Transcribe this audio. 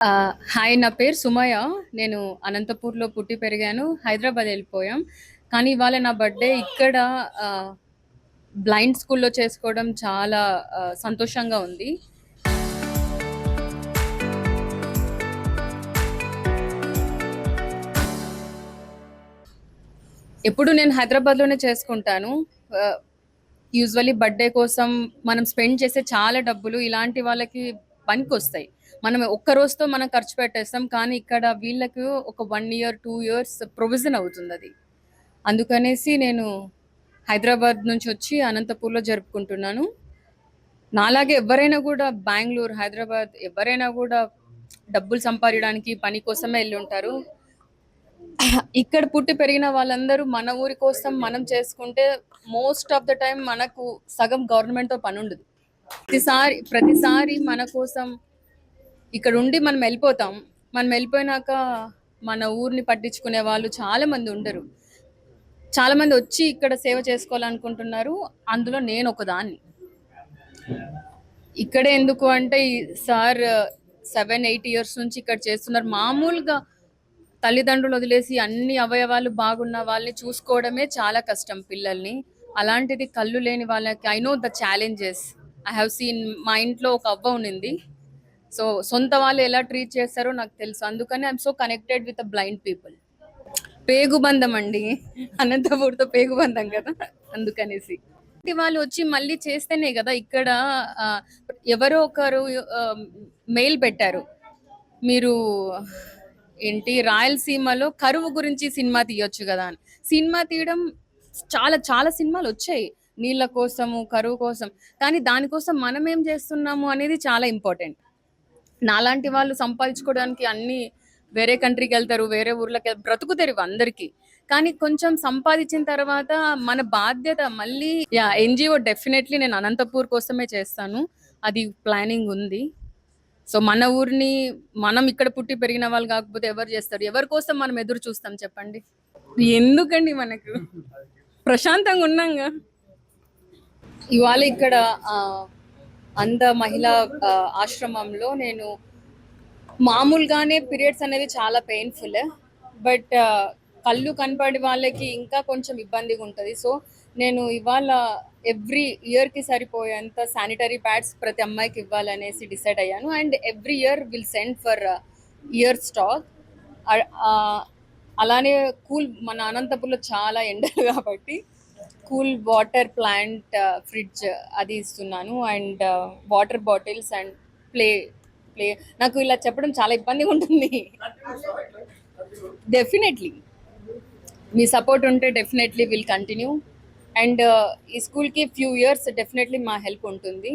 Hi, నా పేరు Sumayya. నేను అనంతపూర్‌లో పుట్టి పెరిగాను. హైదరాబాద్ ఎళ్ళిపోయాం. కానీ ఇవాళ నా బర్త్‌డే ఇక్కడ ఆహ్, బ్లైండ్ స్కూల్‌లో చేసుకోవడం చాలా సంతోషంగా ఉంది. ఎప్పుడు నేను హైదరాబాద్‌లోనే చేసుకుంటాను. ఆహ్, యూజువల్లీ బర్త్‌డే కోసం మనం స్పెండ్ చేసే చాలా డబ్బులు ఇలాంటి వాళ్ళకి పనికొస్తాయి. మనం ఒక్క రోజుతో మనం ఖర్చు పెట్టేస్తాం. కానీ ఇక్కడ వీళ్ళకు ఒక 1 ఇయర్, 2 ఇయర్స్ ప్రొవిజన్ అవుతుందది. అందుకనేసి నేను హైదరాబాద్ నుంచొచ్చి అనంతపూర్‌లో జరుపుకుంటున్నాను. నాలాగే ఎవ్వరైనా గూడా బెంగుళూరు, హైదరాబాద్ ఎవ్వరైనా గూడా డబ్బులు సంపాదియడానికి పని కోసమే ఎళ్ళుంటారు. ఇక్కడ పుట్టి పెరిగిన వాళ్ళందరూ మన ఊరి కోసం మనం చేసుకుంటే మోస్ట్ ఆఫ్ ద టైమ్ మనకు సగం గవర్నమెంట్‌తో పనుండదు. ప్రతిసారి మన కోసం ఇక్కడుండి మనం ఎళ్ళిపోతాం. మనం ఎళ్ళిపోయినాక మన ఊరిని పట్టించుకునే వాళ్ళు చాలా మంది ఉండరు. చాలా మంది వచ్చి ఇక్కడ సేవ చేసుకోవాలనుకుంటున్నారు. అందులో నేనొకదాన్ని. ఇక్కడే ఎందుకు అంటే ఈ సార్ 7, 8 ఇయర్స్ నుంచి ఇక్కడ చేస్తున్నారు. మామూలుగా తల్లిదండ్రులు వదిలేసి అన్ని అవయవాలు బాగున్న వాళ్ళని చూసుకోవడమే చాలా కష్టం పిల్లల్ని. అలాంటిది కళ్ళు లేని వాళ్ళకి I know the challenges. I have seen మా ఇంట్లో ఒక అవ్వ ఉన్నింది. సో, సొంత వాళ్ళు ఎలా ట్రీట్ చేస్తారో నాకు తెలుసు. అందుకని I am so connected with the blind people. పేగుబంధం అండి. అనంతపూర్‌తో పేగుబంధం కదా! అందుకనేసి. వాళ్ళు వచ్చి మళ్ళీ చేస్తేనే గదా! ఇక్కడ ఆహ్, ఎవరో ఒకరు మెయిల్ పెట్టారు. మీరు ఏంటి రాయలసీమలో కరువు గురించి సినిమా తీయొచ్చు గదా! అని. సినిమా తీయడం చాలా చాలా సినిమాలొచ్చాయి. నీళ్ళ కోసము, కరువు కోసం. కానీ దానికోసం మనమేం చేస్తున్నాము అనేది చాలా ఇంపార్టెంట్. నాలాంటి వాళ్ళు సంపాదించుకోవడానికి అన్ని వేరే కంట్రీకెళ్తారు. వేరే బ్రతుకు తెరువు అందరికీ. కానీ కొంచెం సంపాదించిన తర్వాత మన బాధ్యత మళ్ళీ ఎన్‌జీఓ డెఫినైట్‌లీ నేను అనంతపూర్ కోసమే చేస్తాను. అది ప్లానింగ్ ఉంది. సో, మన ఊరిని మనం ఇక్కడ పుట్టి పెరిగిన వాళ్ళు కాకపోతే ఎవరు చేస్తారు? ఎవరి కోసం మనం ఎదురు చూస్తాం చెప్పండి? ఎందుకండి మనకు? ప్రశాంతంగా ఉన్నాంగా. ఇవాళ ఇక్కడ ఆహ్, అంధ మహిళా ఆశ్రమంలో నేను మామూలుగానే పీరియడ్స్ అనేవి చాలా పెయిన్‌ఫుల్. బట్ కళ్ళు కనపడి వాళ్ళకి ఇంకా కొంచెం ఇబ్బందిగా ఉంటది. సో, నేను ఇవాళ ఎవ్రీ ఇయర్‌కి సరిపోయేంత శానిటరీ ప్యాడ్స్ ప్రతి అమ్మాయికి ఇవ్వాలనేసి డిసైడ్ అయ్యాను. And every year will send for year stock. ఆహ్, అలానే మన అనంతపూర్‌లో చాలా ఎండలు కాబట్టి కూల్ వాటర్ ప్లాంట్ ఫ్రిడ్జ్ అది ఇస్తున్నాను. And water bottles and play play నాకు ఇలా చెప్పడం చాలా ఇబ్బందిగా ఉంటుంది. డెఫినెట్లీ మీ సపోర్ట్ ఉంటే డెఫినెట్లీ విల్ కంటిన్యూ. అండ్ ఈ స్కూల్కి ఫ్యూ ఇయర్స్ డెఫినెట్లీ మా హెల్ప్ ఉంటుంది.